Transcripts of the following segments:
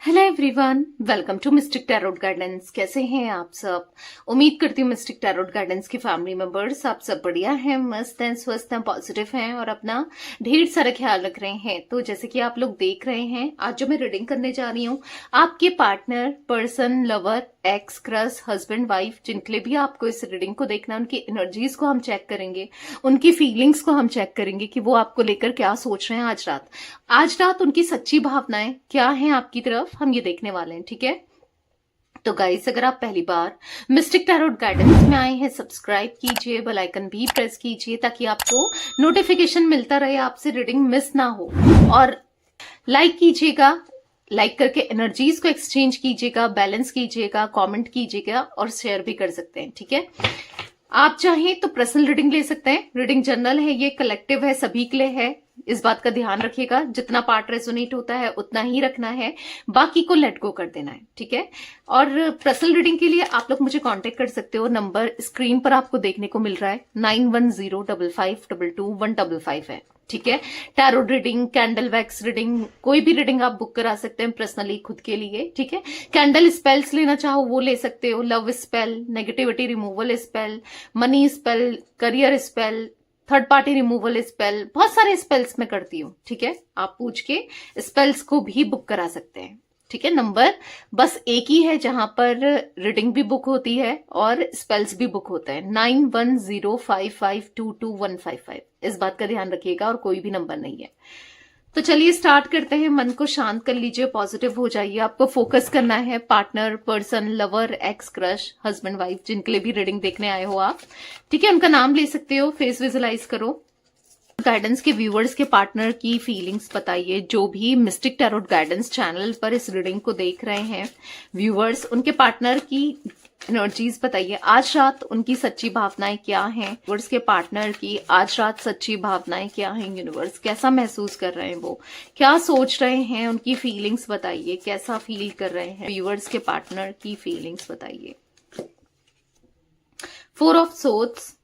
Hello everyone, welcome to Mystic Tarot Guidance. कैसे हैं आप सब? उम्मीद करती हूँ मिस्टिक टैरोट गाइडेंस के फैमिली मेंबर्स आप सब बढ़िया हैं, मस्त हैं, स्वस्थ हैं, पॉजिटिव हैं और अपना ढेर सारा ख्याल रख रहे हैं। तो जैसे कि आप लोग देख रहे हैं, आज जो मैं रीडिंग करने जा रही हूँ, आपके partner, person, lover, x, crush, husband, wife, जिनके लिए भी आपको इस रीडिंग को देखना, उनकी एनर्जीज को हम चेक करेंगे, उनकी फीलिंग्स को हम चेक करेंगे कि वो आपको लेकर क्या सोच रहे हैं आज रात उनकी सच्ची भावनाएं क्या हैं आपकी तरफ, हम ये देखने वाले हैं। ठीक है, तो गाइस, अगर आप पहली बार मिस्टिक टैरोट गाइडेंस में आए हैं, सब्सक्राइब कीजिए, बेल आइकन भी प्रेस कीजिए ताकि आपको नोटिफिकेशन मिलता रहे, आपसे रीडिंग मिस ना हो। और लाइक कीजिएगा, लाइक करके एनर्जीज को एक्सचेंज कीजिएगा, बैलेंस कीजिएगा, कमेंट कीजिएगा और शेयर भी कर सकते हैं। ठीक है, आप चाहें तो पर्सनल रीडिंग ले सकते हैं। रीडिंग जनरल है, ये कलेक्टिव है, सभी के लिए है, इस बात का ध्यान रखिएगा। जितना पार्ट रेजोनेट होता है उतना ही रखना है, बाकी को लेट गो कर देना है। ठीक है, और पर्सनल रीडिंग के लिए आप लोग मुझे कांटेक्ट कर सकते हो। नंबर स्क्रीन पर आपको देखने को मिल रहा है, 9105522155 है। ठीक है, tarot reading, candle wax reading, कोई भी रीडिंग आप बुक करा सकते हैं पर्सनली खुद के लिए। ठीक है, कैंडल स्पेल्स लेना चाहो वो ले सकते हो, love spell, negativity removal spell, money spell, career spell, third party removal spell, बहुत सारे स्पेल्स मैं करती हूँ। ठीक है, आप पूछ के स्पेल्स को भी बुक करा सकते हैं। ठीक है, नंबर बस एक ही है जहां पर रीडिंग भी बुक होती है और स्पेल्स भी बुक होता है, 9105522155। इस बात का ध्यान रखिएगा, और कोई भी नंबर नहीं है। तो चलिए स्टार्ट करते हैं। मन को शांत कर लीजिए, पॉजिटिव हो जाइए। आपको फोकस करना है partner, person, lover, x, crush, husband, wife, जिनके लिए भी रीडिंग देखने आए हो आप। ठीक है, उनका नाम ले सकते हो, फेस विजुलाइज करो। गाइडेंस के व्यूअर्स के पार्टनर की फीलिंग्स बताइए। जो भी मिस्टिक टैरोट गाइडेंस चैनल पर इस रीडिंग को देख रहे हैं व्यूअर्स, उनके पार्टनर की एनर्जीज बताइए। आज रात उनकी सच्ची भावनाएं क्या हैं? यूनिवर्स के पार्टनर की आज रात सच्ची भावनाएं क्या हैं? यूनिवर्स कैसा महसूस कर रहे हैं, वो क्या सोच रहे हैं? उनकी फीलिंग्स बताइए, कैसा फील कर रहे हैं? व्यूअर्स के पार्टनर की फीलिंग्स बताइए। 4 ऑफ सोर्ड्स,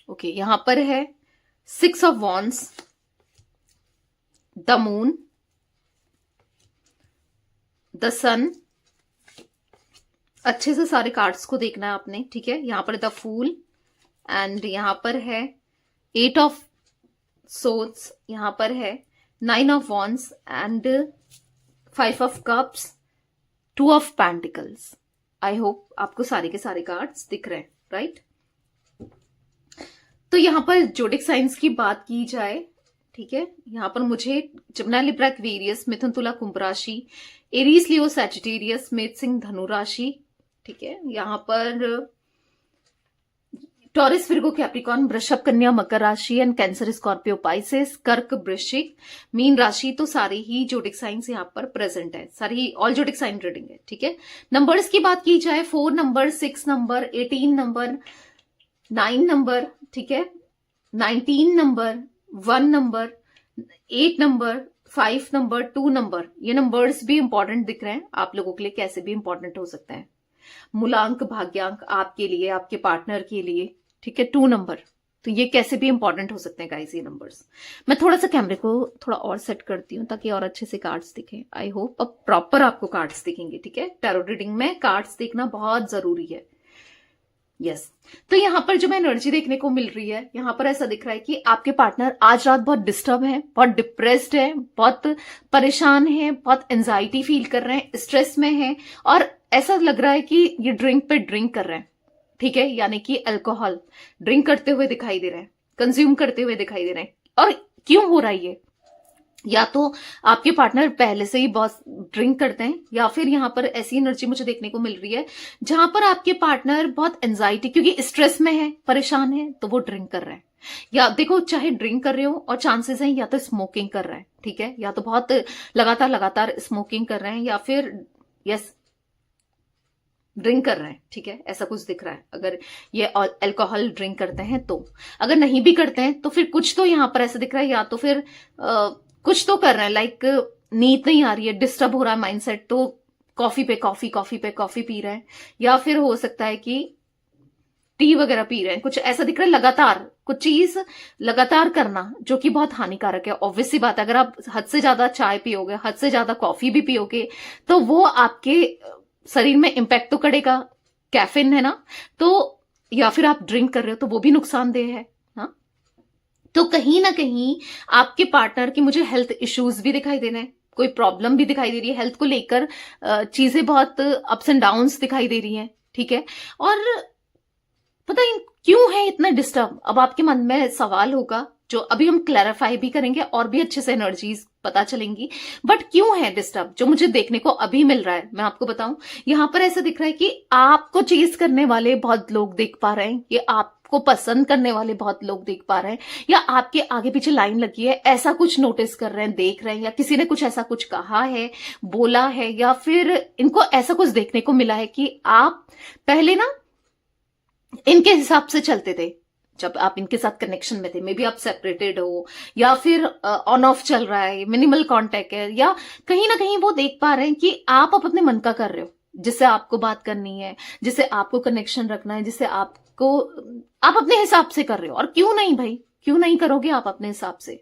ओके, यहां पर है 6 of wands, the moon, the sun. अच्छे से सारे कार्ड्स को देखना है आपने। ठीक है, यहां पर द फूल, एंड यहां पर है 8 ऑफ सोर्ड्स, यहां पर है 9 of wands and 5 of cups, 2 of pentacles. I hope आपको सारे के सारे कार्ड्स दिख रहे हैं, राइट? तो यहां पर जोडिक साइंस की बात की जाए, ठीक है, यहां पर मुझे जमुना, लिब्रा, एक्वेरियस, मिथुन, तुला, कुंभ राशि, एरीज, लियो, सैजिटेरियस, मेष, सिंह, धनु राशि। ठीक है, यहां पर टॉरस, विर्गो, कैप्रिकॉर्न, वृषभ, कन्या, मकर राशि एंड कैंसर, स्कॉर्पियो, पाइसेस, कर्क, वृश्चिक, मीन राशि। तो सारे ही जोडिक साइंस यहां पर प्रेजेंट है, सारी ऑल जोडिक साइन रीडिंग है। ठीक है, नंबर्स की बात की जाए, 4 नंबर, 6 नंबर, 18 नंबर, 9 नंबर, ठीक है, 19 number, 1 number, 8 number, 5 number, 2 number. ये नंबर्स भी इंपॉर्टेंट दिख रहे हैं आप लोगों के लिए, कैसे भी इंपॉर्टेंट हो सकते हैं। मूलांक, भाग्यांक आपके लिए, आपके पार्टनर के लिए। ठीक है, 2 नंबर, तो ये कैसे भी इंपॉर्टेंट हो सकते हैं गाइस, ये नंबर्स। मैं थोड़ा सा कैमरे को थोड़ा और सेट करती हूँ ताकि और अच्छे से कार्ड्स दिखें। आई होप अब प्रॉपर आपको कार्ड्स दिखेंगे। ठीक है, टैरो रीडिंग में कार्ड्स देखना बहुत जरूरी है। यस, तो यहां पर जो मैं एनर्जी देखने को मिल रही है, यहां पर ऐसा दिख रहा है कि आपके पार्टनर आज रात बहुत डिस्टर्ब है, बहुत डिप्रेस्ड है, बहुत परेशान है, बहुत एंजाइटी फील कर रहे हैं, स्ट्रेस में है, और ऐसा लग रहा है कि ये ड्रिंक पे ड्रिंक कर रहे हैं। ठीक है, यानी कि अल्कोहल ड्रिंक करते हुए दिखाई दे रहे हैं, कंज्यूम करते हुए दिखाई दे रहे हैं। और क्यों हो रहा है ये? या तो आपके पार्टनर पहले से ही बहुत ड्रिंक करते हैं, या फिर यहां पर ऐसी एनर्जी मुझे देखने को मिल रही है जहां पर आपके पार्टनर बहुत एंजाइटी, क्योंकि स्ट्रेस में है, परेशान है, तो वो ड्रिंक कर रहे हैं। या देखो, चाहे ड्रिंक कर रहे हो, और चांसेस हैं या तो स्मोकिंग कर रहे हैं। ठीक है, या तो बहुत लगातार स्मोकिंग कर रहे हैं, या फिर यस ड्रिंक कर रहे हैं। ठीक है, ऐसा कुछ दिख रहा है। अगर ये अल्कोहल ड्रिंक करते हैं तो, अगर नहीं भी करते हैं तो फिर कुछ तो यहां पर ऐसा दिख रहा है, या तो फिर कुछ तो कर रहे हैं, लाइक नींद नहीं आ रही है, डिस्टर्ब हो रहा है माइंडसेट, तो कॉफी पे कॉफी पी रहे हैं। या फिर हो सकता है कि टी वगैरह पी रहे हैं, कुछ ऐसा दिख रहा है, लगातार कुछ चीज लगातार करना जो कि बहुत हानिकारक है। ऑब्वियस सी बात है, अगर आप हद से ज्यादा चाय पियोगे, हद से ज्यादा कॉफी भी पियोगे, तो वो आपके शरीर में इम्पैक्ट तो करेगा, कैफीन है ना, तो या फिर आप ड्रिंक कर रहे हो तो वो भी नुकसानदेह है। हाँ, तो कहीं ना कहीं आपके पार्टनर की मुझे हेल्थ इश्यूज भी दिखाई दे रहे हैं, कोई प्रॉब्लम भी दिखाई दे रही है हेल्थ को लेकर, चीजें बहुत अप्स एंड डाउन्स दिखाई दे रही हैं, ठीक है। और पता है क्यों है इतना डिस्टर्ब, अब आपके मन में सवाल होगा जो अभी हम क्लैरिफाई भी करेंगे और भी अच्छे से एनर्जीज पता चलेंगी। बट क्यों है डिस्टर्ब, जो मुझे देखने को अभी मिल रहा है मैं आपको बताऊं। यहां पर ऐसा दिख रहा है कि आपको चेज करने वाले बहुत लोग देख पा रहे हैं, ये आपको पसंद करने वाले बहुत लोग देख पा रहे हैं, या आपके आगे पीछे लाइन लगी है, ऐसा कुछ नोटिस कर रहे हैं, देख रहे हैं, या किसी ने कुछ ऐसा कुछ कहा है, बोला है, या फिर इनको ऐसा कुछ देखने को मिला है कि आप पहले ना इनके हिसाब से चलते थे जब आप इनके साथ कनेक्शन में थे। मे बी आप सेपरेटेड हो, या फिर ऑन ऑफ चल रहा है, मिनिमल कांटेक्ट है, या कहीं ना कहीं वो देख पा रहे हैं कि आप अपने मन का कर रहे हो, जिससे आपको बात करनी है, जिससे आपको कनेक्शन रखना है, जिससे आपको आप अपने हिसाब से कर रहे हो। और क्यों नहीं भाई, क्यों नहीं करोगे आप अपने हिसाब से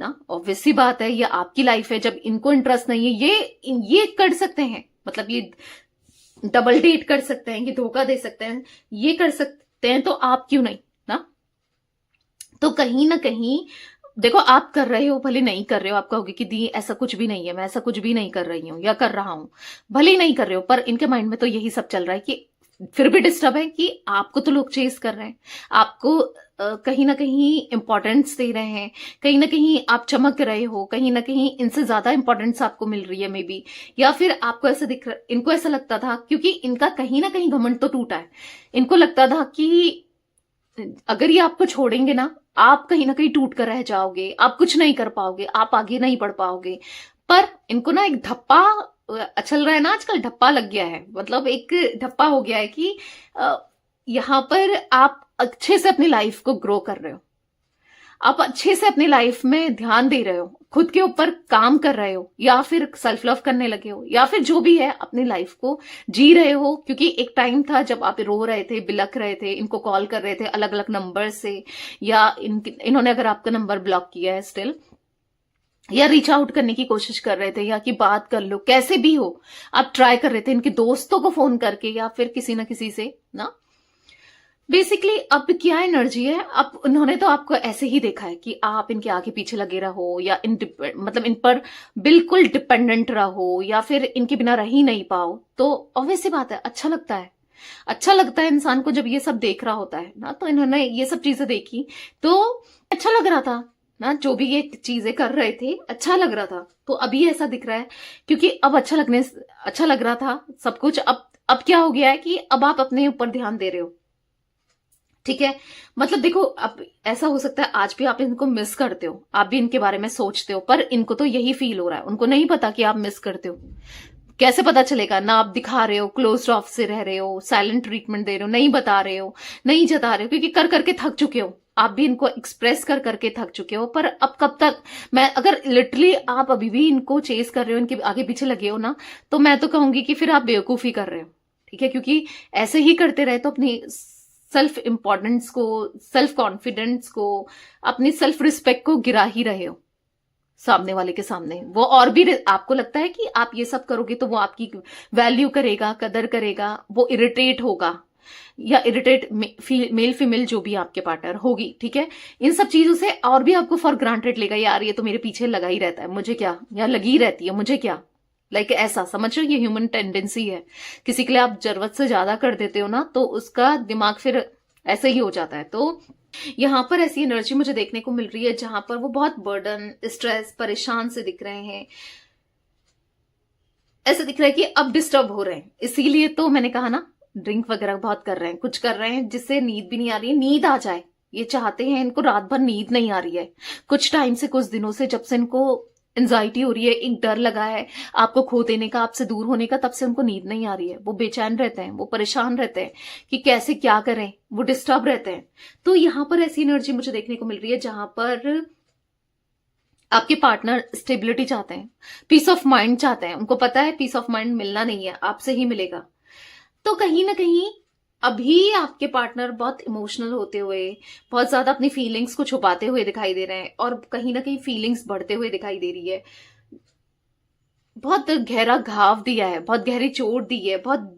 ना। ऑब्वियस सी बात है, ये आपकी लाइफ है, जब इनको इंटरेस्ट नहीं है ये कर सकते हैं, मतलब ये डबल डेट कर सकते हैं, ये धोखा दे सकते हैं, ये कर सकते हैं, तो आप क्यों नहीं ना। तो कहीं ना कहीं देखो, आप कर रहे हो भले नहीं कर रहे हो, आप कहोगे कि दी ऐसा कुछ भी नहीं है, मैं ऐसा कुछ भी नहीं कर रही हूं या कर रहा हूं, भले ही नहीं कर रहे हो, पर इनके माइंड में तो यही सब चल रहा है कि फिर भी डिस्टर्ब है कि आपको तो लोग चेज कर रहे हैं, आपको कहीं ना कहीं इंपॉर्टेंस दे रहे हैं, कहीं ना कहीं आप चमक रहे हो, कहीं ना कहीं इनसे ज्यादा इंपॉर्टेंस आपको मिल रही है मे बी, या फिर आपको ऐसा दिख रहा, इनको ऐसा लगता था, क्योंकि इनका कहीं ना कहीं घमंड तो टूटा है, इनको लगता था कि अगर ये आपको छोड़ेंगे ना, आप कहीं ना कहीं टूट कर रह जाओगे, आप कुछ नहीं कर पाओगे, आप आगे नहीं बढ़ पाओगे। पर इनको ना एक धप्पा चल रहा है ना आजकल, धप्पा लग गया है, मतलब एक धप्पा हो गया है कि यहां पर आप अच्छे से अपनी लाइफ को ग्रो कर रहे हो, आप अच्छे से अपनी लाइफ में ध्यान दे रहे हो, खुद के ऊपर काम कर रहे हो, या फिर सेल्फ लव करने लगे हो, या फिर जो भी है अपनी लाइफ को जी रहे हो। क्योंकि एक टाइम था जब आप रो रहे थे, बिलख रहे थे, इनको कॉल कर रहे थे अलग अलग नंबर से, या इन्होंने अगर आपका नंबर ब्लॉक किया है स्टिल, या रीच आउट करने की कोशिश कर रहे थे, या कि बात कर लो, कैसे भी हो आप ट्राई कर रहे थे, इनके दोस्तों को फोन करके या फिर किसी ना किसी से ना। बेसिकली अब क्या एनर्जी है, अब उन्होंने तो आपको ऐसे ही देखा है कि आप इनके आगे पीछे लगे रहो, या मतलब इन पर बिल्कुल डिपेंडेंट रहो, या फिर इनके बिना रह ही नहीं पाओ। तो ऑब्वियस सी बात है, अच्छा लगता है, अच्छा लगता है इंसान को जब ये सब देख रहा होता है ना। तो इन्होंने ये सब चीजें देखी तो अच्छा लग रहा था ना, जो भी ये चीजें कर रहे थे अच्छा लग रहा था। तो अभी ऐसा दिख रहा है क्योंकि अब अच्छा लग रहा था सब कुछ, अब क्या हो गया है कि अब आप अपने ऊपर ध्यान दे रहे हो, ठीक है। मतलब देखो, अब ऐसा हो सकता है आज भी आप इनको मिस करते हो, आप भी इनके बारे में सोचते हो, पर इनको तो यही फील हो रहा है, उनको नहीं पता कि आप मिस करते हो। कैसे पता चलेगा ना, आप दिखा रहे हो, क्लोज ऑफ से रह रहे हो, साइलेंट ट्रीटमेंट दे रहे हो, नहीं बता रहे हो, नहीं जता रहे हो, क्योंकि कर करके थक चुके हो, आप भी इनको एक्सप्रेस कर करके थक चुके हो। पर अब कब तक, मैं अगर लिटरली आप अभी भी इनको चेस कर रहे हो, इनके आगे पीछे लगे हो ना, तो मैं तो कहूंगी कि फिर आप बेवकूफी कर रहे हो, ठीक है। क्योंकि ऐसे ही करते रहे तो अपनी सेल्फ इंपॉर्टेंस को, सेल्फ कॉन्फिडेंस को, अपनी सेल्फ रिस्पेक्ट को गिरा ही रहे हो सामने वाले के सामने। वो और भी आपको लगता है कि आप ये सब करोगे तो वो आपकी वैल्यू करेगा, कदर करेगा, वो इरिटेट होगा, या इरिटेट मेल फीमेल जो भी आपके पार्टनर होगी, ठीक है। इन सब चीजों से और भी आपको फॉर ग्रांटेड लेगा, यार ये तो मेरे पीछे लगा ही रहता है, मुझे क्या, या लगी रहती है, मुझे क्या, लाइक ऐसा समझ रहे हो। ये ह्यूमन टेंडेंसी है, किसी के लिए आप जरूरत से ज्यादा कर देते हो ना, तो उसका दिमाग फिर ऐसे ही हो जाता है। तो यहां पर ऐसी एनर्जी मुझे देखने को मिल रही है जहां पर वो बहुत बर्डन, स्ट्रेस, परेशान से दिख रहे हैं, ऐसा दिख रहा है कि अब डिस्टर्ब हो रहे हैं। इसीलिए तो मैंने कहा ना, ड्रिंक वगैरह बहुत कर रहे हैं, कुछ कर रहे हैं जिससे नींद भी नहीं आ रही है, नींद आ जाए ये चाहते हैं, इनको रात भर नींद नहीं आ रही है कुछ टाइम से, कुछ दिनों से, जब से इनको एंजाइटी हो रही है, एक डर लगा है आपको खो देने का, आपसे दूर होने का, तब से उनको नींद नहीं आ रही है, वो बेचैन रहते हैं, वो परेशान रहते हैं कि कैसे क्या करें, वो डिस्टर्ब रहते हैं। तो यहां पर ऐसी एनर्जी मुझे देखने को मिल रही है जहां पर आपके पार्टनर स्टेबिलिटी चाहते हैं, पीस ऑफ माइंड चाहते हैं, उनको पता है पीस ऑफ माइंड मिलना नहीं है, आपसे ही मिलेगा। तो कहीं ना कहीं अभी आपके पार्टनर बहुत इमोशनल होते हुए, बहुत ज्यादा अपनी फीलिंग्स को छुपाते हुए दिखाई दे रहे हैं, और कहीं ना कहीं फीलिंग्स बढ़ते हुए दिखाई दे रही है। बहुत गहरा घाव दिया है, बहुत गहरी चोट दी है, बहुत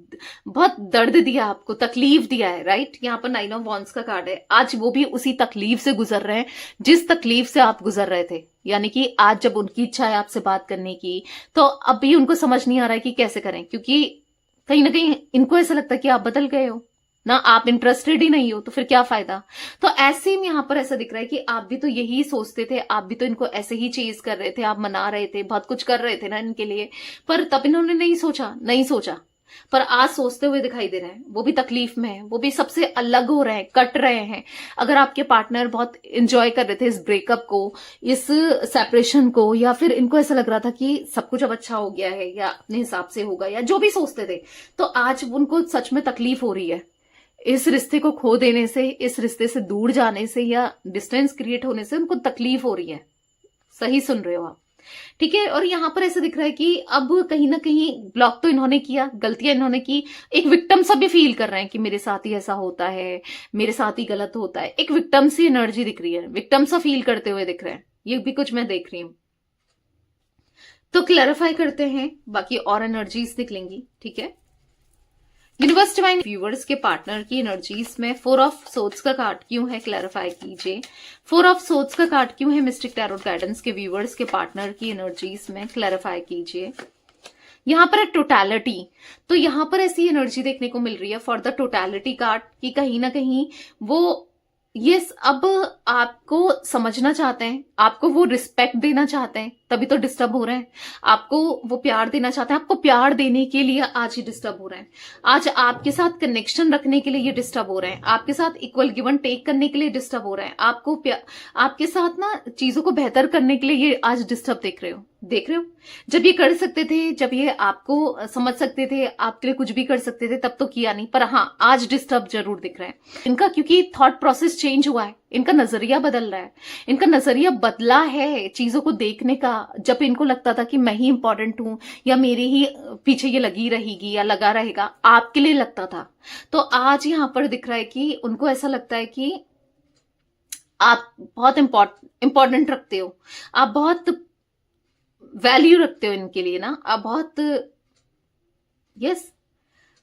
बहुत दर्द दिया, आपको तकलीफ दिया है, राइट। यहाँ पर 9 ऑफ वॉन्ड्स का कार्ड है। आज वो भी उसी तकलीफ से गुजर रहे हैं जिस तकलीफ से आप गुजर रहे थे। यानी कि आज जब उनकी इच्छा है आपसे बात करने की, तो अभी उनको समझ नहीं आ रहा है कि कैसे करें, क्योंकि कहीं ना कहीं इनको ऐसा लगता है कि आप बदल गए हो ना, आप इंटरेस्टेड ही नहीं हो, तो फिर क्या फायदा। तो ऐसे में यहां पर ऐसा दिख रहा है कि आप भी तो यही सोचते थे, आप भी तो इनको ऐसे ही चेज कर रहे थे, आप मना रहे थे, बहुत कुछ कर रहे थे ना इनके लिए, पर तब इन्होंने नहीं सोचा, पर आज सोचते हुए दिखाई दे रहे हैं। वो भी तकलीफ में है, वो भी सबसे अलग हो रहे हैं, कट रहे हैं। अगर आपके पार्टनर बहुत एंजॉय कर रहे थे इस ब्रेकअप को, इस सेपरेशन को, या फिर इनको ऐसा लग रहा था कि सब कुछ अब अच्छा हो गया है या अपने हिसाब से होगा, या जो भी सोचते थे, तो आज उनको सच में तकलीफ हो रही है। इस रिश्ते को खो देने से, इस रिश्ते से दूर जाने से, या डिस्टेंस क्रिएट होने से उनको तकलीफ हो रही है। सही सुन रहे हो आप, ठीक है। और यहां पर ऐसा दिख रहा है कि अब कहीं ना कहीं ब्लॉक तो इन्होंने किया, गलतियां इन्होंने की, एक विक्टिम सा भी फील कर रहे हैं कि मेरे साथ ही ऐसा होता है, मेरे साथ ही गलत होता है। एक विक्टिम सी एनर्जी दिख रही है, विक्टिम सा फील करते हुए दिख रहे हैं, ये भी कुछ मैं देख रही हूं। तो क्लैरिफाई करते हैं, बाकी और एनर्जीज निकलेंगी, ठीक है। यूनिवर्स डिवाइन व्यूवर्स के पार्टनर की एनर्जीज में 4 ऑफ सोर्ड्स का कार्ड क्यों है, क्लैरिफाई कीजिए। 4 ऑफ सोर्ड्स का कार्ड क्यों है मिस्टिक टैरोट गाइडेंस के व्यूवर्स के पार्टनर की एनर्जीज में, क्लैरिफाई कीजिए। यहां पर है टोटैलिटी, तो यहां पर ऐसी एनर्जी देखने को मिल रही है फॉर द टोटैलिटी कार्ड कि कहीं ना कहीं वो यस अब आपको समझना चाहते हैं, आपको वो रिस्पेक्ट देना चाहते हैं, तभी तो डिस्टर्ब हो रहे हैं। आपको वो प्यार देना चाहते हैं, आपको प्यार देने के लिए आज ये डिस्टर्ब हो रहे हैं। आज आपके साथ कनेक्शन रखने के लिए ये डिस्टर्ब हो रहे हैं, आपके साथ इक्वल गिवन टेक करने के लिए डिस्टर्ब हो रहे हैं, आपको आपके साथ ना चीजों को बेहतर करने के लिए ये आज डिस्टर्ब देख रहे हो। जब ये कर सकते थे, जब ये आपको समझ सकते थे, आपके लिए कुछ भी कर सकते थे, तब तो किया नहीं, पर हाँ आज डिस्टर्ब जरूर दिख रहा है इनका, क्योंकि थॉट प्रोसेस चेंज हुआ है, इनका नजरिया बदल रहा है, इनका नजरिया बदला है चीजों को देखने का। जब इनको लगता था कि मैं ही इंपॉर्टेंट हूं, या मेरे ही पीछे ये लगी रहेगी या लगा रहेगा, आपके लिए लगता था, तो आज यहां पर दिख रहा है कि उनको ऐसा लगता है कि आप बहुत इंपॉर्टेंट रखते हो, आप बहुत वैल्यू रखते हो इनके लिए ना, आप बहुत यस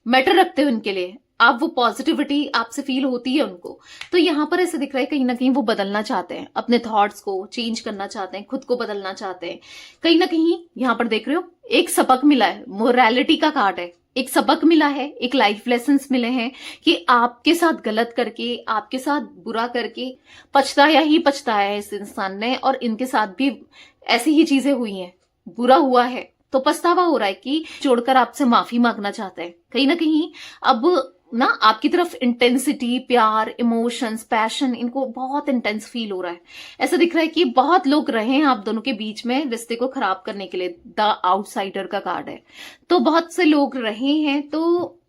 मैटर रखते हो इनके लिए, आप वो पॉजिटिविटी आपसे फील होती है उनको। तो यहां पर ऐसे दिख रहा है कहीं ना कहीं वो बदलना चाहते हैं, अपने थॉट्स को चेंज करना चाहते हैं, खुद को बदलना चाहते हैं। कहीं ना कहीं यहां पर देख रहे हो एक सबक मिला है, मोरालिटी का कार्ड है, एक सबक मिला है, एक लाइफ लेसन्स मिले हैं कि आपके साथ गलत करके, आपके साथ बुरा करके पछताया ही पछताया है इस इंसान ने, और इनके साथ भी ऐसी ही चीजें हुई हैं, बुरा हुआ है, तो पछतावा हो रहा है कि जोड़कर आपसे माफी मांगना चाहते हैं। कहीं ना कहीं अब ना आपकी तरफ इंटेंसिटी, प्यार, इमोशंस, पैशन, इनको बहुत इंटेंस फील हो रहा है। ऐसा दिख रहा है कि बहुत लोग रहे हैं आप दोनों के बीच में रिश्ते को खराब करने के लिए, द आउटसाइडर का कार्ड है, तो बहुत से लोग रहे हैं, तो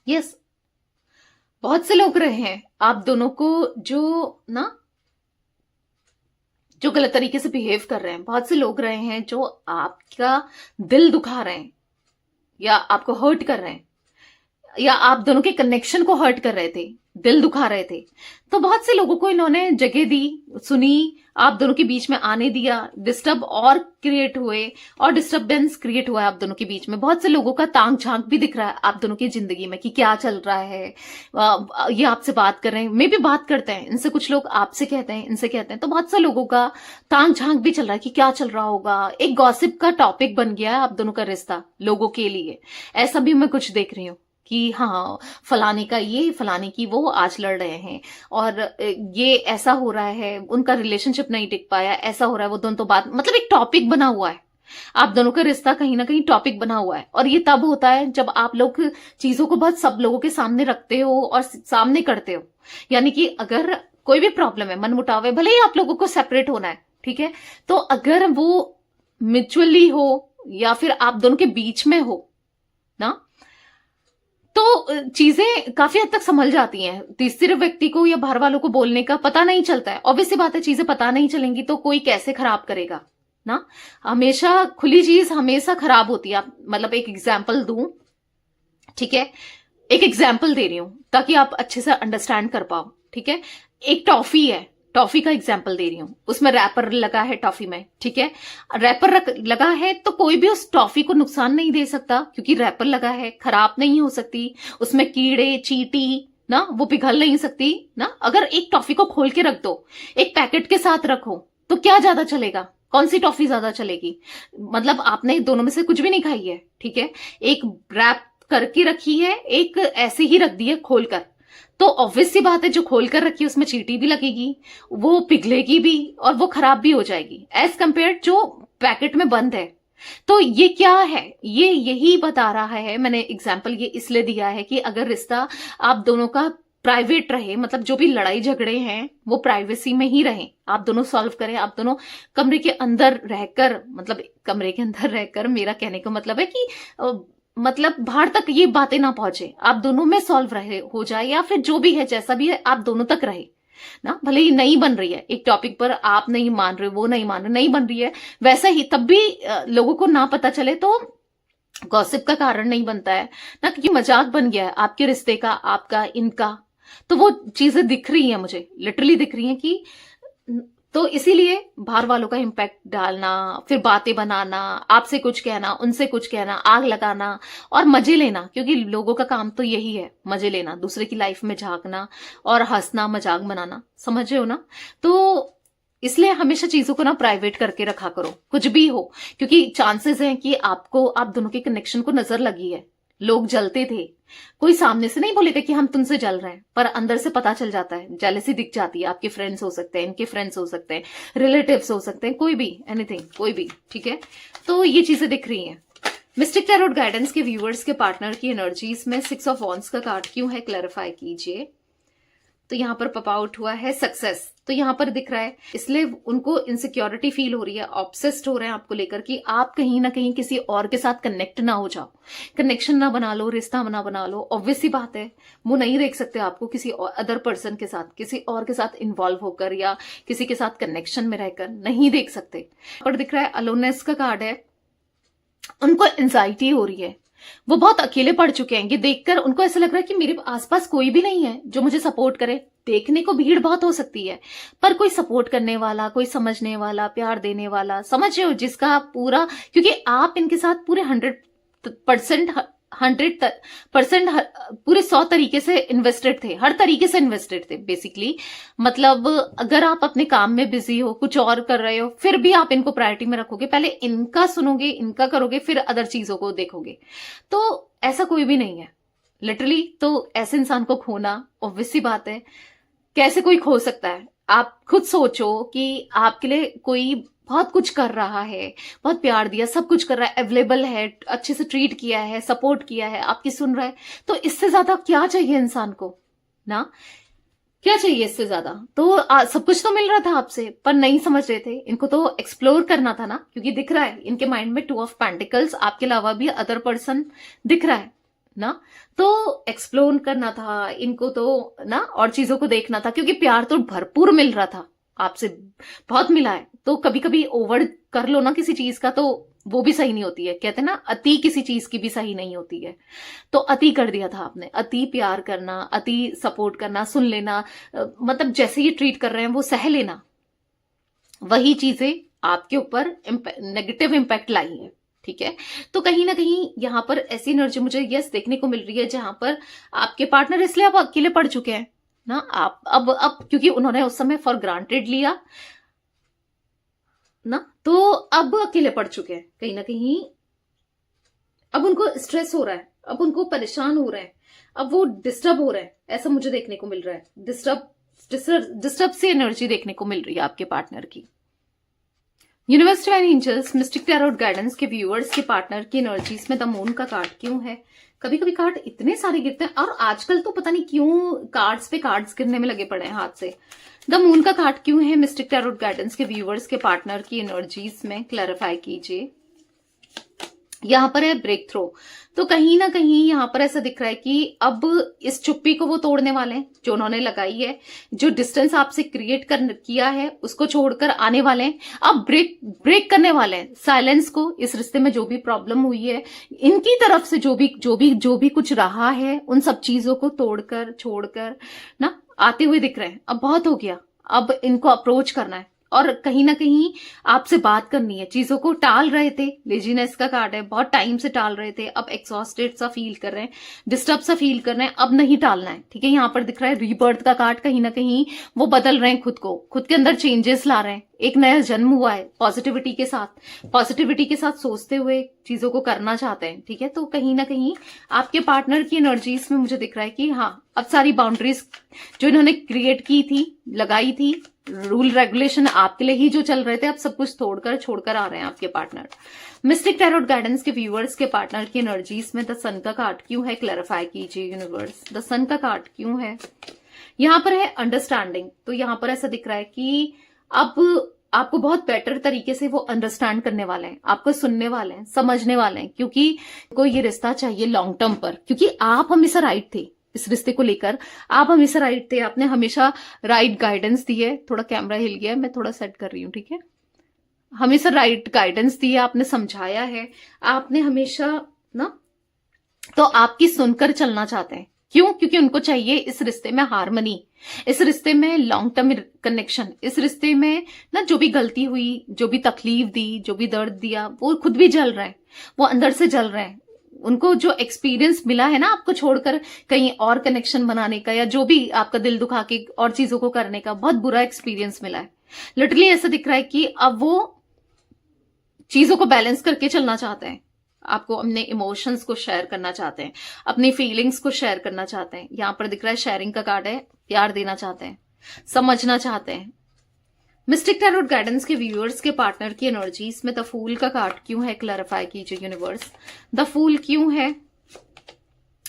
यस बहुत से लोग रहे हैं आप दोनों को जो गलत तरीके से बिहेव कर रहे हैं, बहुत से लोग रहे हैं जो आपका दिल दुखा रहे हैं, या आपको हर्ट कर रहे हैं, या आप दोनों के कनेक्शन को हर्ट कर रहे थे, दिल दुखा रहे थे। तो बहुत से लोगों को इन्होंने जगह दी, सुनी, आप दोनों के बीच में आने दिया, डिस्टर्ब और क्रिएट हुए, और डिस्टर्बेंस क्रिएट हुआ है आप दोनों के बीच में। बहुत से लोगों का तांग झांक भी दिख रहा है आप दोनों की जिंदगी में कि क्या चल रहा है, ये आपसे बात कर रहे हैं, मे भी बात करते हैं इनसे, कुछ लोग आपसे कहते हैं, इनसे कहते हैं, तो बहुत से लोगों का तांग झांक भी चल रहा है कि क्या चल रहा होगा। एक गॉसिप का टॉपिक बन गया है आप दोनों का रिश्ता लोगों के लिए, ऐसा भी मैं कुछ देख रही हूँ कि हाँ फलाने का ये, फलाने की वो आज लड़ रहे हैं, और ये ऐसा हो रहा है, उनका रिलेशनशिप नहीं टिक पाया, ऐसा हो रहा है, वो दोनों तो बात, मतलब एक टॉपिक बना हुआ है, आप दोनों का रिश्ता कहीं ना कहीं टॉपिक बना हुआ है। और ये तब होता है जब आप लोग चीजों को बहुत सब लोगों के सामने रखते हो और सामने करते हो। यानी कि अगर कोई भी प्रॉब्लम है, मनमुटाव है, भले ही आप लोगों को सेपरेट होना है, ठीक है, तो अगर वो म्यूचुअली हो या फिर आप दोनों के बीच में हो ना, तो चीजें काफी हद तक संभल जाती हैं। तीसरे व्यक्ति को या बाहर वालों को बोलने का पता नहीं चलता है, ऑब्वियस सी बात है, चीजें पता नहीं चलेंगी तो कोई कैसे खराब करेगा ना। हमेशा खुली चीज हमेशा खराब होती है। मतलब एक एग्जाम्पल दूं, ठीक है, एक एग्जाम्पल दे रही हूं ताकि आप अच्छे से अंडरस्टैंड कर पाओ, ठीक है। एक टॉफी है, टॉफी का एग्जाम्पल दे रही हूं, उसमें रैपर लगा है टॉफी में, ठीक है। रैपर लगा है तो कोई भी उस टॉफी को नुकसान नहीं दे सकता, क्योंकि रैपर लगा है, खराब नहीं हो सकती, उसमें कीड़े चींटी ना वो पिघल नहीं सकती ना। अगर एक टॉफी को खोल के रख दो, एक पैकेट के साथ रखो, तो क्या ज्यादा चलेगा, कौन सी टॉफी ज्यादा चलेगी? मतलब आपने दोनों में से कुछ भी नहीं खाई है, ठीक है। एक रैप करके रखी है, एक ऐसे ही रख दी है खोलकर, तो ऑब्वियस सी बात है जो खोलकर रखी है उसमें चींटी भी लगेगी, वो पिघलेगी भी और वो खराब भी हो जाएगी, एज कंपेयर जो पैकेट में बंद है। तो ये क्या है, ये यही बता रहा है, मैंने एग्जाम्पल ये इसलिए दिया है कि अगर रिश्ता आप दोनों का प्राइवेट रहे, मतलब जो भी लड़ाई झगड़े हैं वो प्राइवेसी में ही रहे, आप दोनों सॉल्व करें, आप दोनों कमरे के अंदर रहकर, मतलब कमरे के अंदर रहकर मेरा कहने का मतलब है कि मतलब बाहर तक ये बातें ना पहुंचे, आप दोनों में सॉल्व रहे हो जाए, या फिर जो भी है जैसा भी है आप दोनों तक रहे ना। भले ही नहीं बन रही है एक टॉपिक पर, आप नहीं मान रहे, वो नहीं मान रहे, नहीं बन रही है, वैसा ही तब भी लोगों को ना पता चले तो गॉसिप का कारण नहीं बनता है ना, क्योंकि मजाक बन गया है आपके रिश्ते का, आपका, इनका। तो वो चीजें दिख रही हैं मुझे, लिटरली दिख रही हैं कि, तो इसीलिए बाहर वालों का इम्पैक्ट डालना, फिर बातें बनाना, आपसे कुछ कहना, उनसे कुछ कहना, आग लगाना और मजे लेना, क्योंकि लोगों का काम तो यही है, मजे लेना, दूसरे की लाइफ में झांकना और हंसना, मजाक बनाना, समझ रहे हो ना। तो इसलिए हमेशा चीजों को ना प्राइवेट करके रखा करो, कुछ भी हो, क्योंकि चांसेस हैं कि आपको, आप दोनों के कनेक्शन को नजर लगी है, लोग जलते थे, कोई सामने से नहीं बोलेगा कि हम तुमसे जल रहे हैं, पर अंदर से पता चल जाता है, जेलसी दिख जाती है। आपके फ्रेंड्स हो सकते हैं, इनके फ्रेंड्स हो सकते हैं, रिलेटिव्स हो सकते हैं, कोई भी, एनीथिंग, कोई भी, ठीक है। तो ये चीजें दिख रही हैं। मिस्टिक टैरोट गाइडेंस के व्यूअर्स के पार्टनर की एनर्जीज में 6 ऑफ वॉन्ड्स का कार्ड क्यों है, क्लैरिफाई कीजिए। तो यहां पर पॉप आउट हुआ है सक्सेस, तो यहां पर दिख रहा है, इसलिए उनको इनसिक्योरिटी फील हो रही है, ऑब्सेस्ड हो रहे हैं आपको लेकर कि आप कहीं ना कहीं किसी और के साथ कनेक्ट ना हो जाओ, कनेक्शन ना बना लो, रिश्ता ना बना लो। ऑब्वियस सी बात है, वो नहीं देख सकते आपको किसी अदर पर्सन के साथ, किसी और के साथ इन्वॉल्व होकर या किसी के साथ कनेक्शन में रहकर नहीं देख सकते। पर दिख रहा है अलोनेस का कार्ड है, उनको एंजाइटी हो रही है, वो बहुत अकेले पड़ चुके हैं, ये देखकर उनको ऐसा लग रहा है कि मेरे आसपास कोई भी नहीं है जो मुझे सपोर्ट करे। देखने को भीड़ बहुत हो सकती है, पर कोई सपोर्ट करने वाला, कोई समझने वाला, प्यार देने वाला, समझ रहे हो, जिसका पूरा, क्योंकि आप इनके साथ पूरे 100% पूरे 100 तरीके से इन्वेस्टेड थे, हर तरीके से इन्वेस्टेड थे बेसिकली। मतलब अगर आप अपने काम में बिजी हो, कुछ और कर रहे हो, फिर भी आप इनको प्रायोरिटी में रखोगे, पहले इनका सुनोगे, इनका करोगे, फिर अदर चीजों को देखोगे। तो ऐसा कोई भी नहीं है लिटरली। तो ऐसे इंसान को खोना ऑब्वियस सी बात है, कैसे कोई खो सकता है? आप खुद सोचो कि आपके लिए कोई बहुत कुछ कर रहा है, बहुत प्यार दिया, सब कुछ कर रहा है, अवेलेबल है, अच्छे से ट्रीट किया है, सपोर्ट किया है, आपकी सुन रहा है, तो इससे ज्यादा क्या चाहिए इंसान को ना? क्या चाहिए इससे ज्यादा? तो सब कुछ तो मिल रहा था आपसे, पर नहीं समझ रहे थे, इनको तो एक्सप्लोर करना था ना, क्योंकि दिख रहा है इनके माइंड में 2 ऑफ पेंटिकल्स, आपके अलावा भी अदर पर्सन दिख रहा है ना। तो एक्सप्लोर करना था इनको तो ना, और चीजों को देखना था, क्योंकि प्यार तो भरपूर मिल रहा था आपसे, बहुत मिला है। तो कभी कभी ओवर कर लो ना किसी चीज का, तो वो भी सही नहीं होती है, कहते हैं ना अति किसी चीज की भी सही नहीं होती है। तो अति कर दिया था आपने, अति प्यार करना, अति सपोर्ट करना, सुन लेना, मतलब जैसे ये ट्रीट कर रहे हैं वो सह लेना, वही चीजें आपके ऊपर नेगेटिव इम्पैक्ट लाई है, ठीक है। तो कहीं ना कहीं यहां पर ऐसी एनर्जी मुझे यस देखने को मिल रही है, जहां पर आपके पार्टनर, इसलिए आप अकेले पड़ चुके हैं ना। आप अब क्योंकि उन्होंने उस समय फॉर ग्रांटेड लिया ना, तो अब अकेले पड़ चुके हैं कहीं ना कहीं। अब उनको स्ट्रेस हो रहा है, अब उनको परेशान हो रहे हैं, अब वो डिस्टर्ब हो रहे हैं, ऐसा मुझे देखने को मिल रहा है। डिस्टर्ब से एनर्जी देखने को मिल रही है आपके पार्टनर की। Universe divine angels Mystic Tarot Guidance के व्यूअर्स के पार्टनर की एनर्जीज में द मून का कार्ड क्यों है? कभी कभी कार्ड इतने सारे गिरते हैं, और आजकल तो पता नहीं क्यों कार्ड्स पे कार्ड्स गिरने में लगे पड़े हैं हाथ से। द मून का कार्ड क्यों है मिस्टिक टैरोट गाइडेंस के व्यूअर्स के पार्टनर की एनर्जीज में, क्लैरिफाई कीजिए। यहाँ पर है ब्रेक थ्रो। तो कहीं ना कहीं यहाँ पर ऐसा दिख रहा है कि अब इस चुप्पी को वो तोड़ने वाले हैं जो उन्होंने लगाई है, जो डिस्टेंस आपसे क्रिएट कर किया है उसको छोड़कर आने वाले हैं। अब ब्रेक करने वाले हैं साइलेंस को। इस रिश्ते में जो भी प्रॉब्लम हुई है, इनकी तरफ से जो भी कुछ रहा है, उन सब चीजों को तोड़कर छोड़कर ना आते हुए दिख रहे हैं। अब बहुत हो गया, अब इनको अप्रोच करना है और कहीं ना कहीं आपसे बात करनी है। चीजों को टाल रहे थे, लेजीनेस का कार्ड है, बहुत टाइम से टाल रहे थे, अब एक्सॉस्टेड सा फील कर रहे हैं, डिस्टर्ब सा फील कर रहे हैं, अब नहीं टालना है। ठीक है, यहाँ पर दिख रहा है रीबर्थ का कार्ड। कहीं ना कहीं वो बदल रहे हैं खुद को, खुद के अंदर चेंजेस ला रहे हैं, एक नया जन्म हुआ है पॉजिटिविटी के साथ सोचते हुए चीजों को करना चाहते हैं। ठीक है, तो कहीं ना कहीं आपके पार्टनर की एनर्जीज में मुझे दिख रहा है कि हाँ, अब सारी बाउंड्रीज जो इन्होंने क्रिएट की थी, लगाई थी, रूल रेगुलेशन आपके लिए ही जो चल रहे थे, अब सब कुछ तोड़कर छोड़कर आ रहे हैं आपके पार्टनर। मिस्टिक टैरोट गाइडेंस के व्यूअर्स के पार्टनर की एनर्जीज में द सन का कार्ड क्यों है, क्लैरिफाई कीजिए यूनिवर्स। द सन का कार्ड क्यों है? यहाँ पर है अंडरस्टैंडिंग। तो यहाँ पर ऐसा दिख रहा है कि अब आपको बहुत बेटर तरीके से वो अंडरस्टैंड करने वाले हैं, आपको सुनने वाले हैं, समझने वाले हैं, क्योंकि को ये रिश्ता चाहिए लॉन्ग टर्म पर। क्योंकि आप हमेशा राइट थे इस रिश्ते को लेकर, आप हमेशा राइट थे, आपने हमेशा राइट गाइडेंस दी है। थोड़ा कैमरा हिल गया है, मैं थोड़ा सेट कर रही हूँ। ठीक है, हमेशा राइट गाइडेंस दी है, आपने समझाया है, आपने हमेशा ना, तो आपकी सुनकर चलना चाहते हैं। क्यों? क्योंकि उनको चाहिए इस रिश्ते में हार्मनी, इस रिश्ते में लॉन्ग टर्म कनेक्शन, इस रिश्ते में ना जो भी गलती हुई, जो भी तकलीफ दी, जो भी दर्द दिया, वो खुद भी जल रहे हैं, वो अंदर से जल रहे हैं। उनको जो एक्सपीरियंस मिला है ना आपको छोड़कर कहीं और कनेक्शन बनाने का, या जो भी आपका दिल दुखा के और चीजों को करने का, बहुत बुरा एक्सपीरियंस मिला है। लिटरली ऐसा दिख रहा है कि अब वो चीजों को बैलेंस करके चलना चाहते हैं, आपको अपने इमोशंस को शेयर करना चाहते हैं, अपनी फीलिंग्स को शेयर करना चाहते हैं। यहां पर दिख रहा है शेयरिंग का कार्ड है, प्यार देना चाहते हैं, समझना चाहते हैं। मिस्टिक टैरोट गाइडेंस के व्यूअर्स के पार्टनर की एनर्जीज में द फूल का कार्ड क्यों है, क्लैरिफाई कीजिए यूनिवर्स। द फूल क्यों है?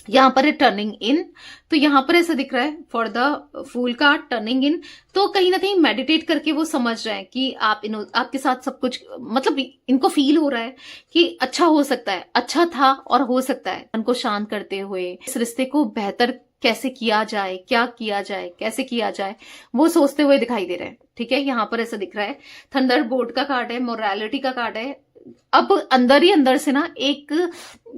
यहां पर है टर्निंग इन। तो यहां पर ऐसा दिख रहा है for the fool card, turning in. तो कहीं ना कहीं मेडिटेट करके वो समझ रहे हैं कि आपके साथ सब कुछ, मतलब इनको फील हो रहा है कि अच्छा हो सकता है, अच्छा था और हो सकता है। उनको शांत करते हुए इस रिश्ते को बेहतर कैसे किया जाए, क्या किया जाए, कैसे किया जाए, वो सोचते हुए दिखाई दे रहे हैं। ठीक है, यहां पर ऐसा दिख रहा है थंडर बोर्ड का कार्ड है, मोरालिटी का कार्ड है। अब अंदर ही अंदर से ना एक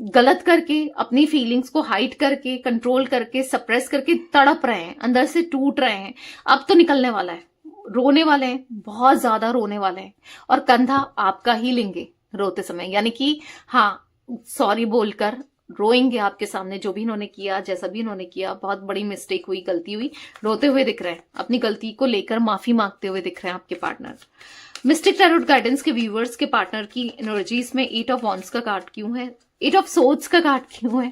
गलत करके, अपनी फीलिंग्स को हाइड करके, कंट्रोल करके, सप्रेस करके तड़प रहे हैं, अंदर से टूट रहे हैं। अब तो निकलने वाला है, रोने वाले हैं, बहुत ज्यादा रोने वाले हैं, और कंधा आपका ही लेंगे रोते समय। यानी कि हाँ, सॉरी बोलकर रोएंगे आपके सामने, जो भी इन्होंने किया, जैसा भी इन्होंने किया, बहुत बड़ी मिस्टेक हुई, गलती हुई, रोते हुए दिख रहे हैं, अपनी गलती को लेकर माफी मांगते हुए दिख रहे हैं आपके पार्टनर। मिस्टिक टैरोट गाइडेंस के व्यूअर्स के पार्टनर की एनर्जीज में 8 ऑफ वॉन्ड्स का कार्ड क्यों है, 8 ऑफ सोर्ड्स का कार्ड क्यों है,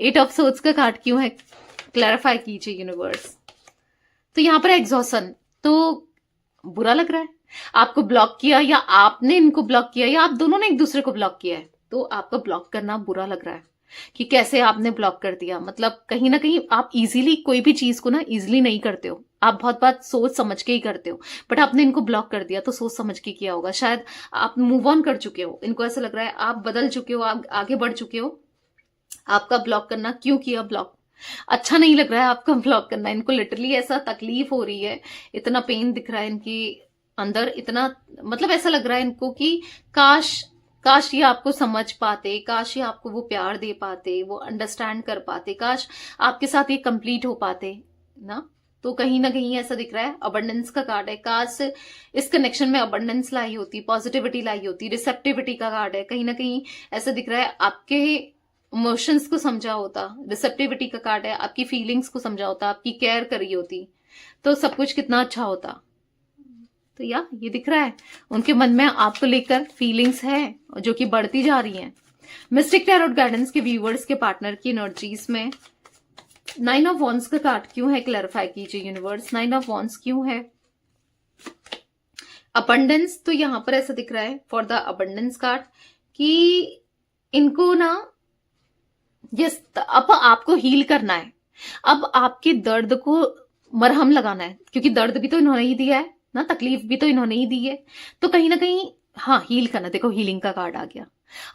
8 ऑफ सोर्ड्स का कार्ड क्यों है, क्लैरिफाई कीजिए यूनिवर्स। तो यहां पर एग्जॉशन। तो बुरा लग रहा है, आपको ब्लॉक किया या आपने इनको ब्लॉक किया, या आप दोनों ने एक दूसरे को ब्लॉक किया है, तो आपका ब्लॉक करना बुरा लग रहा है कि कैसे आपने ब्लॉक कर दिया। मतलब कहीं ना कहीं आप इजीली कोई भी चीज को ना इजीली नहीं करते हो, आप बहुत बात सोच समझ के ही करते हो, बट आपने इनको ब्लॉक कर दिया तो सोच समझ के किया होगा। शायद आप मूव ऑन कर चुके हो, इनको ऐसा लग रहा है आप बदल चुके हो, आप आगे बढ़ चुके हो। आपका ब्लॉक करना क्यों किया, ब्लॉक अच्छा नहीं लग रहा है आपका ब्लॉक करना। इनको लिटरली ऐसा तकलीफ हो रही है, इतना पेन दिख रहा है इनके अंदर, इतना मतलब ऐसा लग रहा है इनको कि काश ये आपको समझ पाते, काश ये आपको वो प्यार दे पाते, वो अंडरस्टैंड कर पाते, काश आपके साथ ये कंप्लीट हो पाते ना। तो कहीं ना कहीं ऐसा दिख रहा है अबंडेंस का कार्ड है, काश इस कनेक्शन में अबंडेंस लाई होती, पॉजिटिविटी लाई होती, रिसेप्टिविटी का कार्ड है। कहीं ना कहीं ऐसा दिख रहा है आपके इमोशंस को समझा होता, रिसेप्टिविटी का कार्ड है, आपकी फीलिंग्स को समझा होता, आपकी केयर करी होती, तो सब कुछ कितना अच्छा होता। तो ये दिख रहा है उनके मन में आपको लेकर फीलिंग्स है जो कि बढ़ती जा रही हैं। मिस्टिक टैरोट गाइडेंस के व्यूअर्स के पार्टनर की एनर्जीज में 9 ऑफ वॉन्ड्स का कार्ड क्यों है, क्लैरिफाई कीजिए यूनिवर्स। 9 ऑफ वॉन्ड्स क्यों है? अबंडेंस। तो यहां पर ऐसा दिख रहा है फॉर द अबंडेंस कार्ड कि इनको ना यस, अब आपको हील करना है, अब आपके दर्द को मरहम लगाना है, क्योंकि दर्द भी तो इन्होंने ही दिया है ना, तकलीफ भी तो इन्होंने ही दी है। तो कहीं ना कहीं हाँ, हील करना। देखो हीलिंग का कार्ड आ गया,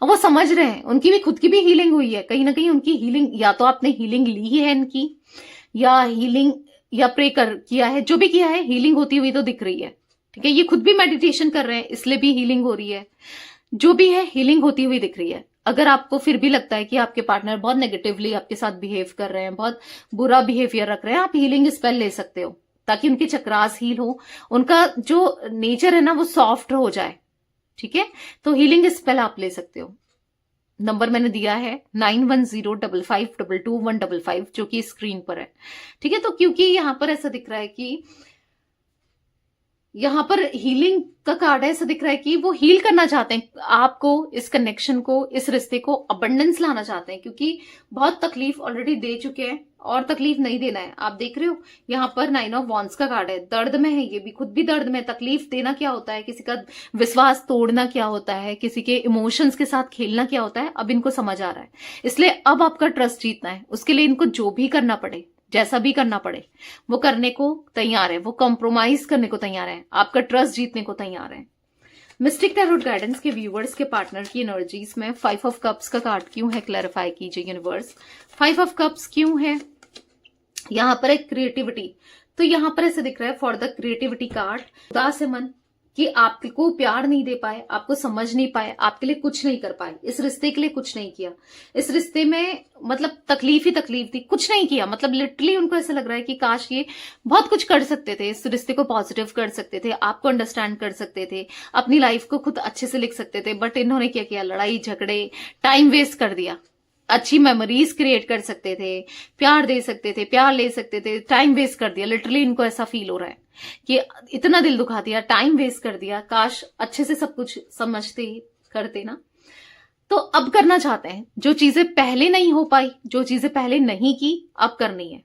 और वो समझ रहे हैं, उनकी भी खुद की भी हीलिंग हुई है, कहीं ना कहीं उनकी हीलिंग, या तो आपने हीलिंग ली है इनकी, या हीलिंग या प्रे कर किया है, जो भी किया है हीलिंग होती हुई तो दिख रही है। ठीक है, ये खुद भी मेडिटेशन कर रहे हैं इसलिए भी हीलिंग हो रही है, जो भी है हीलिंग होती हुई दिख रही है। अगर आपको फिर भी लगता है कि आपके पार्टनर बहुत नेगेटिवली आपके साथ बिहेव कर रहे हैं, बहुत बुरा बिहेवियर रख रहे हैं, आप हीलिंग स्पेल ले सकते हो ताकि उनके चक्रास हील हो, उनका जो नेचर है ना वो सॉफ्ट हो जाए। ठीक है, तो हीलिंग स्पेल आप ले सकते हो। नंबर मैंने दिया है 9105522155 जो कि स्क्रीन पर है। ठीक है, तो क्योंकि यहां पर ऐसा दिख रहा है कि यहां पर हीलिंग का कार्ड है, ऐसा दिख रहा है कि वो हील करना चाहते हैं आपको, इस कनेक्शन को, इस रिश्ते को अबंडेंस लाना चाहते हैं, क्योंकि बहुत तकलीफ ऑलरेडी दे चुके हैं और तकलीफ नहीं देना है। आप देख रहे हो यहाँ पर 9 ऑफ वॉन्ड्स का कार्ड है, दर्द में है, ये भी खुद भी दर्द में। तकलीफ देना क्या होता है, किसी का विश्वास तोड़ना क्या होता है, किसी के इमोशंस के साथ खेलना क्या होता है, अब इनको समझ आ रहा है। इसलिए अब आपका ट्रस्ट जीतना है, उसके लिए इनको जो भी करना पड़े, जैसा भी करना पड़े, वो करने को तैयार है, वो कॉम्प्रोमाइज करने को तैयार है, आपका ट्रस्ट जीतने को तैयार है। मिस्टिक टैरोट गाइडेंस के व्यूवर्स के पार्टनर की एनर्जीज में 5 ऑफ कप्स का कार्ड क्यों है, क्लैरिफाई कीजिए यूनिवर्स। 5 ऑफ कप्स क्यों है, यहां पर एक क्रिएटिविटी, तो यहां पर ऐसे दिख रहा है फॉर द क्रिएटिविटी कार्ड, उदास है मन कि आपको प्यार नहीं दे पाए, आपको समझ नहीं पाए, आपके लिए कुछ नहीं कर पाए, इस रिश्ते के लिए कुछ नहीं किया, इस रिश्ते में मतलब तकलीफ ही तकलीफ थी, कुछ नहीं किया। मतलब लिटरली उनको ऐसा लग रहा है कि काश ये बहुत कुछ कर सकते थे, इस रिश्ते को पॉजिटिव कर सकते थे, आपको अंडरस्टैंड कर सकते थे, अपनी लाइफ को खुद अच्छे से लिख सकते थे, बट इन्होंने क्या किया, लड़ाई झगड़े, टाइम वेस्ट कर दिया। अच्छी मेमोरीज क्रिएट कर सकते थे, प्यार दे सकते थे, प्यार ले सकते थे, टाइम वेस्ट कर दिया। लिटरली इनको ऐसा फील हो रहा है कि इतना दिल दुखा दिया, टाइम वेस्ट कर दिया, काश अच्छे से सब कुछ समझते करते ना। तो अब करना चाहते हैं, जो चीजें पहले नहीं हो पाई, जो चीजें पहले नहीं की, अब करनी है,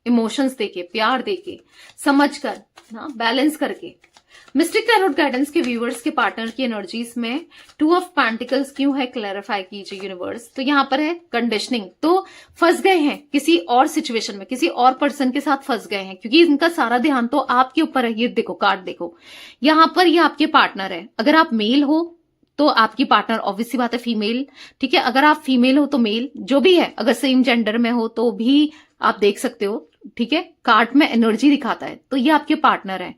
इमोशंस देके, प्यार देके, समझ कर ना, बैलेंस करके। मिस्टिक टैरोट गाइडेंस के व्यूअर्स के पार्टनर की एनर्जीज में 2 ऑफ पेंटिकल्स क्यों है, क्लैरिफाई कीजिए यूनिवर्स। तो यहां पर है कंडीशनिंग, तो फंस गए हैं किसी और सिचुएशन में, किसी और पर्सन के साथ फंस गए हैं, क्योंकि इनका सारा ध्यान तो आपके ऊपर है। ये देखो कार्ड देखो, यहां पर ये आपके पार्टनर है। अगर आप मेल हो तो आपकी पार्टनर ऑब्वियसली बात है फीमेल, ठीक है। अगर आप फीमेल हो तो मेल, जो भी है, अगर सेम जेंडर में हो तो भी आप देख सकते हो, ठीक है। कार्ड में एनर्जी दिखाता है, तो ये आपके पार्टनर है।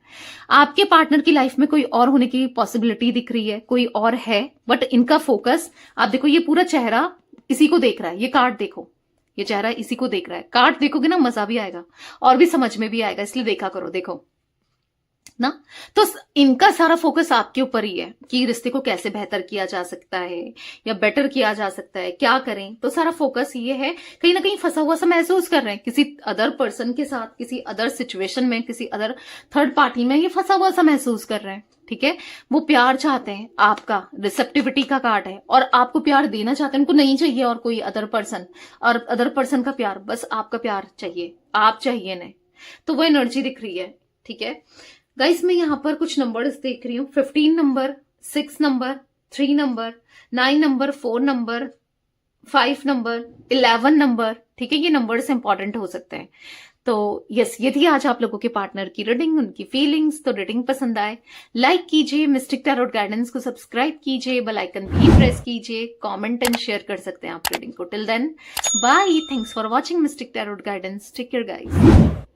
आपके पार्टनर की लाइफ में कोई और होने की पॉसिबिलिटी दिख रही है, कोई और है, बट इनका फोकस आप देखो, ये पूरा चेहरा इसी को देख रहा है। ये कार्ड देखो, ये चेहरा इसी को देख रहा है। कार्ड देखोगे ना, मजा भी आएगा और भी समझ में भी आएगा, इसलिए देखा करो, देखो ना। तो इनका सारा फोकस आपके ऊपर ही है कि रिश्ते को कैसे बेहतर किया जा सकता है या बेटर किया जा सकता है, क्या करें। तो सारा फोकस ये है, कहीं ना कहीं फंसा हुआ सा महसूस कर रहे हैं किसी अदर पर्सन के साथ, किसी अदर सिचुएशन में, किसी अदर थर्ड पार्टी में, ये फंसा हुआ सा महसूस कर रहे हैं, ठीक है। वो प्यार चाहते हैं, आपका रिसेप्टिविटी का कार्ड है, और आपको प्यार देना चाहते हैं। उनको नहीं चाहिए और कोई अदर पर्सन और अदर पर्सन का प्यार, बस आपका प्यार चाहिए, आप चाहिए नहीं। तो वो एनर्जी दिख रही है, ठीक है गाइस। मैं यहां पर कुछ नंबर्स देख रही हूँ, 15 number, 6 number, 3 number, 9 number, 4 number, 5 number, 11 number, ठीक है। ये नंबर्स इंपॉर्टेंट हो सकते हैं। तो यस, ये थी आज आप लोगों के पार्टनर की रीडिंग, उनकी फीलिंग्स। तो रीडिंग पसंद आए लाइक कीजिए, मिस्टिक टैरोट गाइडेंस को सब्सक्राइब कीजिए, बेल आइकन भी प्रेस कीजिए, कमेंट एंड शेयर कर सकते हैं आप रीडिंग को। Till then bye, thanks for watching Mystic Tarot Guidance, take care guys.